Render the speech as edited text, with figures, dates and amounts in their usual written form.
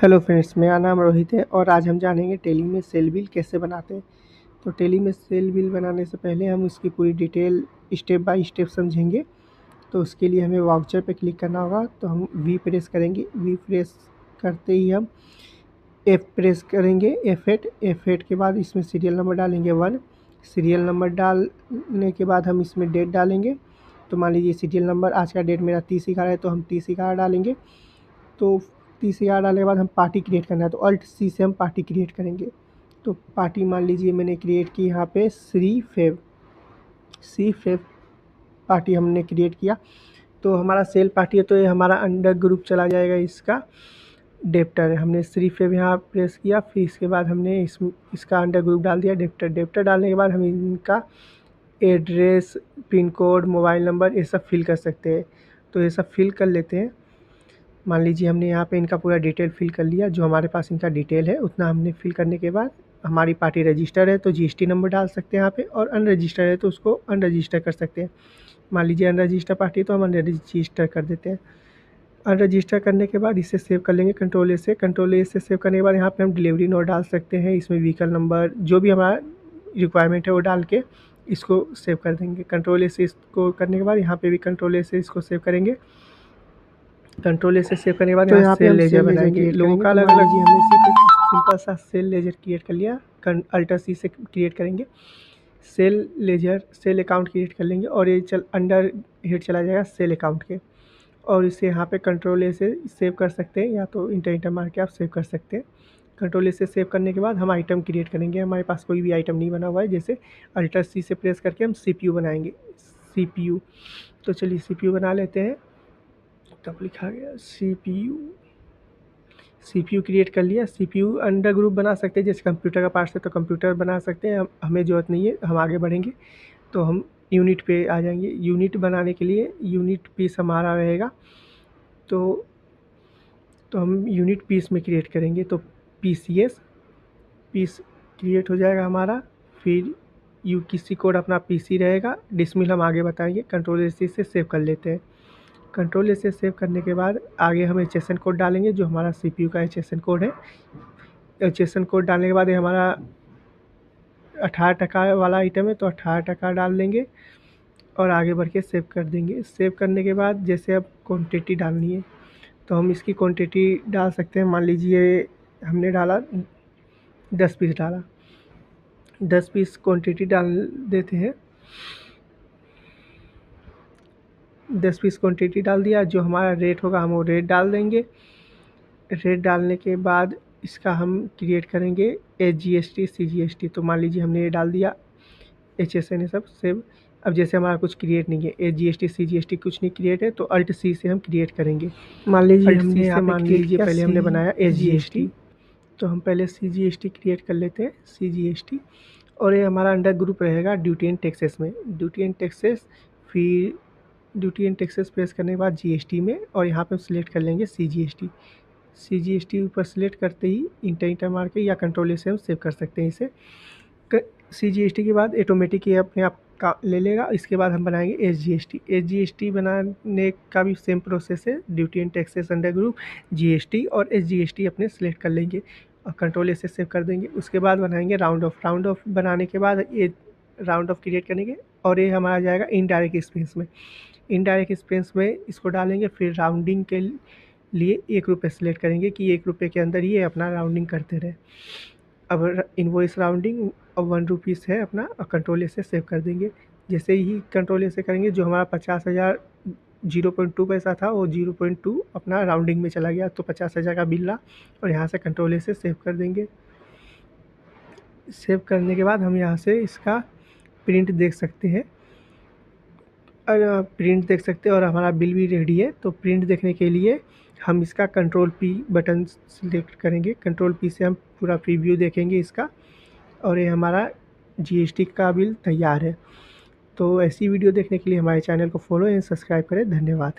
Hello friends, मेरा नाम रोहित है और आज हम जानेंगे टैली में सेल बिल कैसे बनाते हैं। तो टैली में सेल बिल बनाने से पहले हम उसकी पूरी डिटेल स्टेप बाय स्टेप समझेंगे। तो उसके लिए हमें वाउचर पे क्लिक करना होगा। तो हम वी प्रेस करेंगे। वी प्रेस करते ही हम एफ प्रेस करेंगे। F8 के बाद इसमें सीरियल नंबर डालेंगे 1। सीरियल नंबर डालने के बाद हम इसमें डेट डालेंगे। तो मान लीजिए सीरियल नंबर आज का डेट मेरा 30/11 है, तो हम 30/11 डालेंगे। तो 30/11 डालने के बाद हम पार्टी क्रिएट करना है, तो अल्ट सी से हम पार्टी क्रिएट करेंगे। तो पार्टी मान लीजिए मैंने क्रिएट की यहाँ पे सी फेब पार्टी हमने क्रिएट किया। तो हमारा सेल पार्टी है, तो ये हमारा अंडर ग्रुप चला जाएगा। इसका डेप्टर है, हमने सी फेब यहाँ प्रेस किया। फिर इसके बाद हमने इसका अंडर ग्रुप डाल दिया डेप्टर डालने के बाद हम इनका address, pin code, mobile number ये सब फिल कर सकते हैं। तो ये सब फिल कर लेते हैं। मान लीजिए हमने यहाँ पे इनका पूरा डिटेल फिल कर लिया, जो हमारे पास इनका डिटेल है उतना हमने फिल करने के बाद हमारी पार्टी रजिस्टर है तो जीएसटी नंबर डाल सकते हैं यहाँ पे, और अनरजिस्टर है तो उसको अनरजिस्टर कर सकते हैं। मान लीजिए अनरजिस्टर पार्टी तो हम अनरजिस्टर कर देते हैं। अनरजिस्टर करने के बाद इसे सेव कर लेंगे कंट्रोल ए से सेव करने के बाद यहाँ पे हम डिलीवरी नोट डाल सकते हैं। इसमें व्हीकल नंबर जो भी हमारा रिक्वायरमेंट है वो डाल के इसको सेव कर देंगे। कंट्रोल ए से इसको करने के बाद यहाँ पे भी कंट्रोल ए से इसको सेव करेंगे। कंट्रोल ए से सेव करने के बाद यहाँ सेल लेजर बनाएंगे। लोगों का अलग अलग, हमने सिर्फ सिंपल सा सेल लेजर क्रिएट कर लिया। अल्टर सी से क्रिएट करेंगे sale ledger, sale account create कर लेंगे और ये अंडर हेड चला जाएगा सेल अकाउंट के। और इसे यहाँ पे कंट्रोल ए से सेव कर सकते हैं, या तो इंटर मार के आप सेव कर सकते हैं। कंट्रोल ए से सेव करने के बाद हम आइटम क्रिएट करेंगे। हमारे पास कोई भी आइटम नहीं बना हुआ है, जैसे अल्टर सी से प्रेस करके हम CPU बनाएंगे। CPU, तो चलिए CPU बना लेते हैं। तब लिखा गया CPU क्रिएट कर लिया। CPU अंडर ग्रुप बना सकते हैं, जैसे कंप्यूटर का पार्ट है तो कंप्यूटर बना सकते हैं। हमें ज़रूरत नहीं है, हम आगे बढ़ेंगे तो हम यूनिट पे आ जाएंगे। यूनिट बनाने के लिए यूनिट पीस हमारा रहेगा, तो हम यूनिट पीस में क्रिएट करेंगे। तो PCS पीस क्रिएट हो जाएगा हमारा। फिर UKC कोड अपना PC रहेगा। डिसमिल हम आगे बताएंगे। कंट्रोल ए से सेव कर लेते हैं। कंट्रोल ए से सेव करने के बाद आगे हम HSN कोड डालेंगे, जो हमारा CPU का HSN कोड है। HSN कोड डालने के बाद ये हमारा 18% वाला आइटम है, तो 18% डाल देंगे और आगे बढ़ के सेव कर देंगे। सेव करने के बाद जैसे अब क्वांटिटी डालनी है तो हम इसकी क्वांटिटी डाल सकते हैं। मान लीजिए हमने डाला 10 पीस डाला, 10 पीस क्वांटिटी डाल देते हैं। 10 पीस क्वांटिटी डाल दिया। जो हमारा रेट होगा हम वो रेट डाल देंगे। रेट डालने के बाद इसका हम क्रिएट करेंगे SGST CGST। तो मान लीजिए हमने ये डाल दिया, HSN ये सब सेव। अब जैसे हमारा कुछ क्रिएट नहीं है, SGST CGST कुछ नहीं क्रिएट है, तो अल्ट सी से हम क्रिएट करेंगे। मान लीजिए हमने यहाँ मान लीजिए पहले हमने बनाया SGST, तो हम पहले CGST क्रिएट कर लेते हैं CGST। और ये हमारा अंडर ग्रुप रहेगा ड्यूटी एंड टैक्सेस में। ड्यूटी एंड टैक्सेस, फिर ड्यूटी एंड टैक्सेस प्रेस करने के बाद GST में, और यहाँ पे हम सिलेक्ट कर लेंगे CGST ऊपर सिलेक्ट करते ही इंटर मार के या कंट्रोल ए से हम सेव कर सकते हैं इसे। CGST के बाद ऑटोमेटिक ये अपने आप का ले लेगा। इसके बाद हम बनाएंगे SGST बनाने का भी सेम प्रोसेस है। Duty and taxes under group GST और SGST अपने सेलेक्ट कर लेंगे और कंट्रोल ए से सेव कर देंगे। उसके बाद बनाएंगे राउंड ऑफ बनाने के बाद ये राउंड ऑफ क्रिएट करेंगे और ये हमारा जाएगा इनडायरेक्ट एक्सपेंस में। इनडायरेक्ट एक्सपेंस में इसको डालेंगे। फिर राउंडिंग के लिए ₹1 सेलेक्ट करेंगे कि ₹1 के अंदर ये अपना राउंडिंग करते रहे। अब इनवॉइस राउंडिंग अब ₹1 है अपना, और कंट्रोल ए से सेव कर देंगे। जैसे ही कंट्रोल ए से करेंगे, जो हमारा 50,000 0.2 पैसा था वो 0.2 अपना राउंडिंग में चला गया, तो 50,000 का बिल रहा। और यहाँ से कंट्रोल ए से सेव कर देंगे। सेव करने के बाद हम यहाँ से इसका प्रिंट देख सकते हैं, और हमारा बिल भी रेडी है। तो प्रिंट देखने के लिए हम इसका कंट्रोल P बटन सिलेक्ट करेंगे। कंट्रोल P से हम पूरा प्रीव्यू देखेंगे इसका, और ये हमारा GST का बिल तैयार है। तो ऐसी वीडियो देखने के लिए हमारे चैनल को फॉलो एंड सब्सक्राइब करें। धन्यवाद।